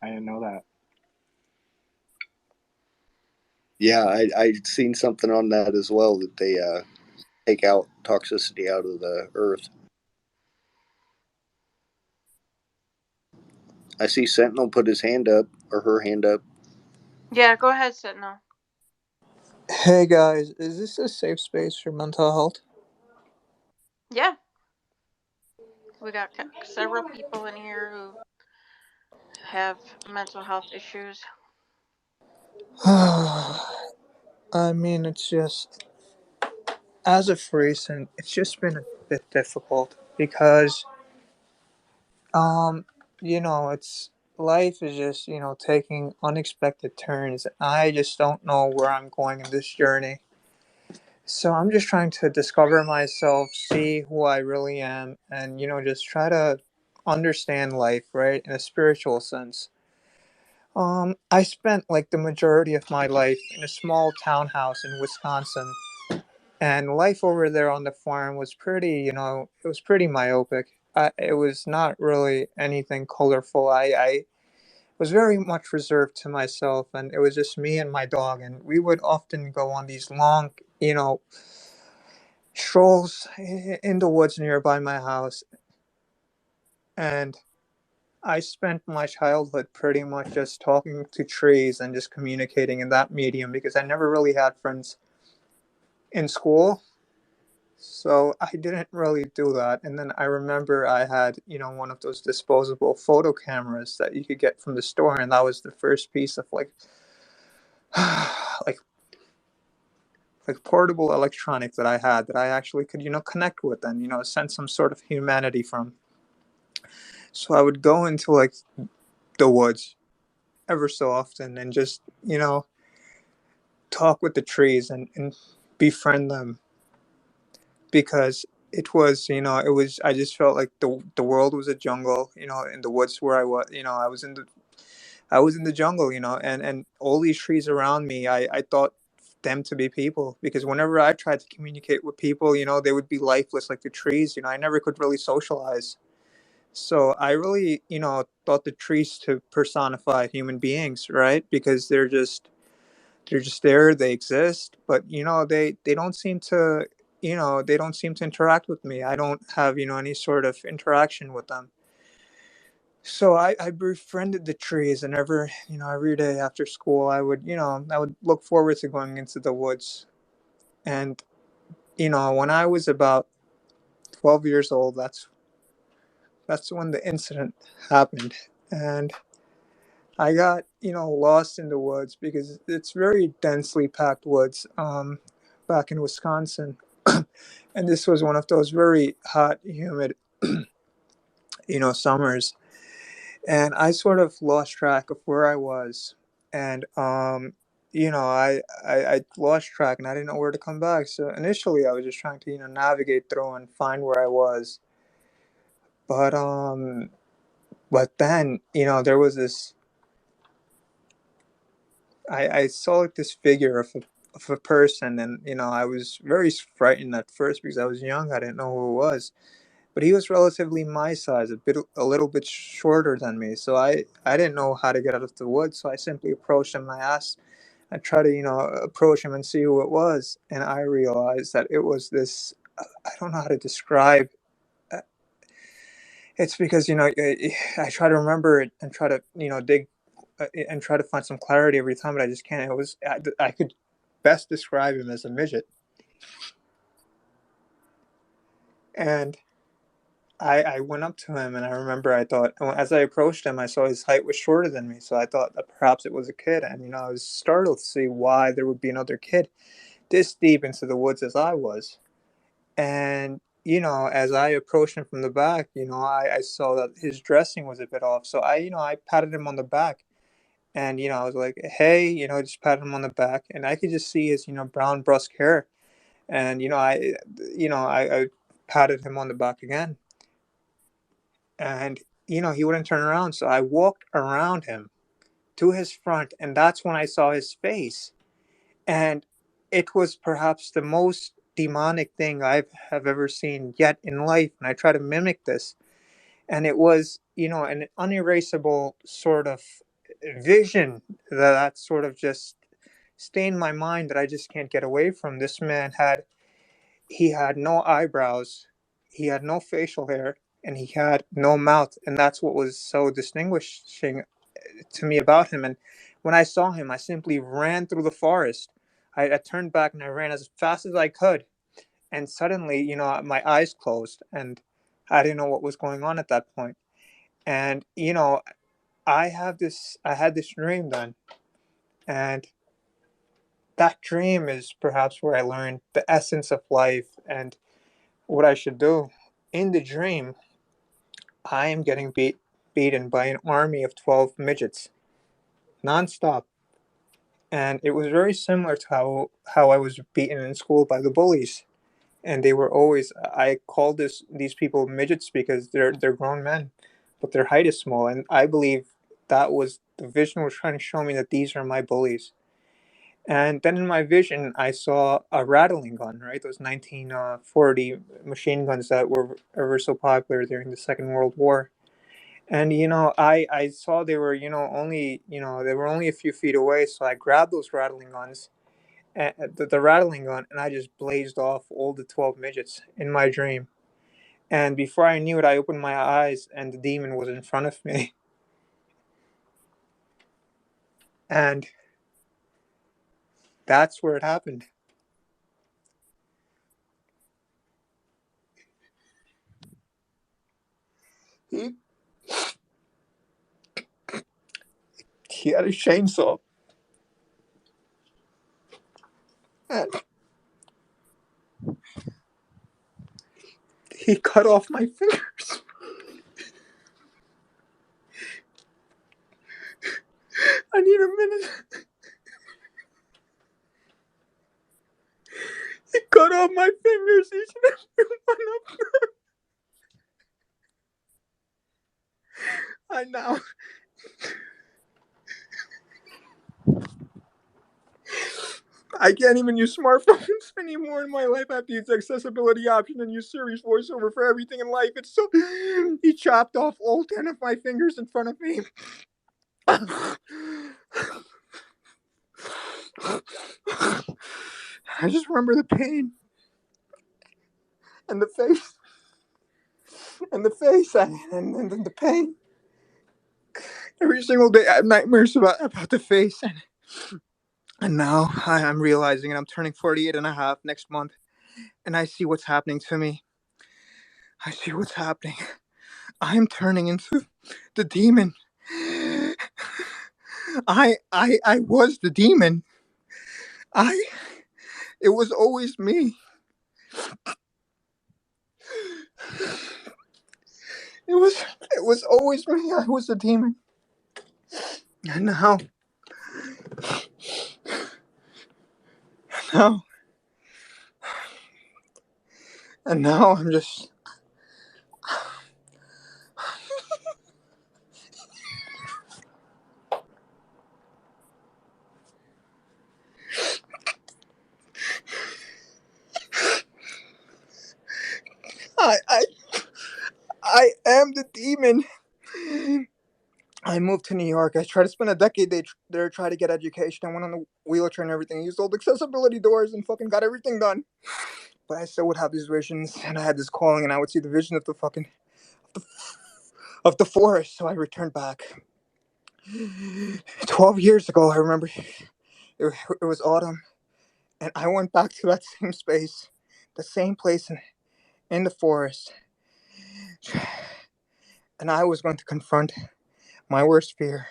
I didn't know that. Yeah, I'd seen something on that as well, that they take out toxicity out of the earth. I see Sentinel put his hand up, or her hand up. Yeah, go ahead, Sentinel. Hey guys, is this a safe space for mental health? Yeah. We got several people in here who have mental health issues. I mean, it's just, as of recent, it's just been a bit difficult because, um, it's life is just, taking unexpected turns. I just don't know where I'm going in this journey. So I'm just trying to discover myself, see who I really am, and, just try to understand life, right, in a spiritual sense. I spent like the majority of my life in a small townhouse in Wisconsin, and life over there on the farm was pretty, it was pretty myopic. It was not really anything colorful. I was very much reserved to myself, and it was just me and my dog, and we would often go on these long, strolls in the woods nearby my house, and I spent my childhood pretty much just talking to trees and just communicating in that medium because I never really had friends in school. So I didn't really do that. And then I remember I had, one of those disposable photo cameras that you could get from the store. And that was the first piece of like, like portable electronics that I had that I actually could, connect with and, sense some sort of humanity from. So I would go into like the woods ever so often and just, talk with the trees and befriend them because I just felt like the world was a jungle, in the woods where I was, I was in the jungle, and all these trees around me, I thought them to be people because whenever I tried to communicate with people, they would be lifeless like the trees. I never could really socialize. So I really, thought the trees to personify human beings, right? Because they're just there, they exist, but they don't seem to interact with me. I don't have any sort of interaction with them. So I befriended the trees, and every day after school I would look forward to going into the woods. And when I was about 12 years old, that's when the incident happened. And I got, lost in the woods because it's very densely packed woods, back in Wisconsin. And this was one of those very hot, humid, summers. And I sort of lost track of where I was. And, I lost track and I didn't know where to come back. So initially I was just trying to, navigate through and find where I was. But, but then, there was this I saw like this figure of a person, and I was very frightened at first because I was young. I didn't know who it was, but he was relatively my size, a little bit shorter than me. So I didn't know how to get out of the woods. So I simply approached him. I tried to approach him and see who it was, and I realized that it was this. I don't know how to describe. uh, It's because I try to remember it and try to dig and try to find some clarity every time, but I just can't. I could best describe him as a midget, and I went up to him, and I remember I thought as I approached him, I saw his height was shorter than me, so I thought that perhaps it was a kid, and I was startled to see why there would be another kid this deep into the woods as I was, and. As I approached him from the back, I saw that his dressing was a bit off. So I patted him on the back. And, I was like, hey, just pat him on the back. And I could just see his, brown brusque hair. And, I patted him on the back again. And, he wouldn't turn around. So I walked around him to his front. And that's when I saw his face. And it was perhaps the most demonic thing I have ever seen yet in life. And I try to mimic this. And it was, an unerasable sort of vision that sort of just stay in my mind that I just can't get away from. This man he had no eyebrows, he had no facial hair, and he had no mouth, and that's what was so distinguishing to me about him. And when I saw him, I simply ran through the forest. I turned back and I ran as fast as I could, and suddenly, my eyes closed, and I didn't know what was going on at that point. And I had this dream then, and that dream is perhaps where I learned the essence of life and what I should do. In the dream, I am getting beaten by an army of 12 midgets nonstop. And it was very similar to how I was beaten in school by the bullies. And they were always, I called these people midgets because they're grown men, but their height is small. And I believe that was the vision was trying to show me that these are my bullies. And then in my vision, I saw a rattling gun, right? Those 1940 machine guns that were ever so popular during the Second World War. And I saw they were they were only a few feet away, so I grabbed those rattling guns, and the rattling gun, and I just blazed off all the 12 midgets in my dream. And before I knew it, I opened my eyes, and the demon was in front of me. And that's where it happened. He he had a chainsaw, and he cut off my fingers. I need a minute. He cut off my fingers, each and every one of them. I now. I can't even use smartphones anymore in my life. I have to use the accessibility option and use Siri's voiceover for everything in life. It's so. He chopped off all 10 of my fingers in front of me. I just remember the pain and the face and the face and the pain. Every single day I have nightmares about the face. And now I'm realizing, and I'm turning 48 and a half next month, and I see what's happening to me. I see what's happening. I'm turning into the demon. I was the demon. It was always me. It was always me. I was the demon. And now, and now I'm just. I am the demon. I moved to New York. I tried to spend a decade there, try to get education. I went on the wheelchair and everything. I used all the accessibility doors and fucking got everything done. But I still would have these visions, and I had this calling, and I would see the vision of the forest. So I returned back. 12 years ago, I remember it was autumn, and I went back to that same space, the same place in the forest, and I was going to confront my worst fear.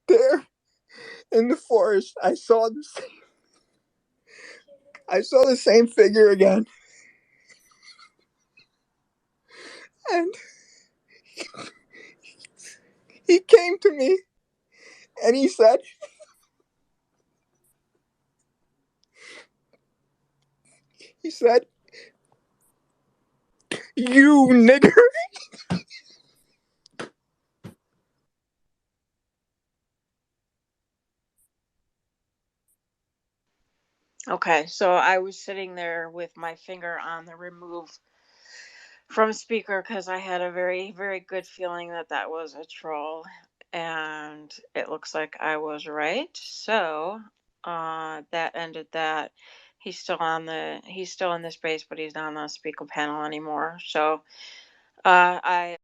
There in the forest, I saw the same figure again, and he came to me, and he said, "You nigger." Okay, so I was sitting there with my finger on the remove from speaker because I had a very, very good feeling that that was a troll, and it looks like I was right. So that ended that. He's still in the space, but he's not on the speaker panel anymore. So I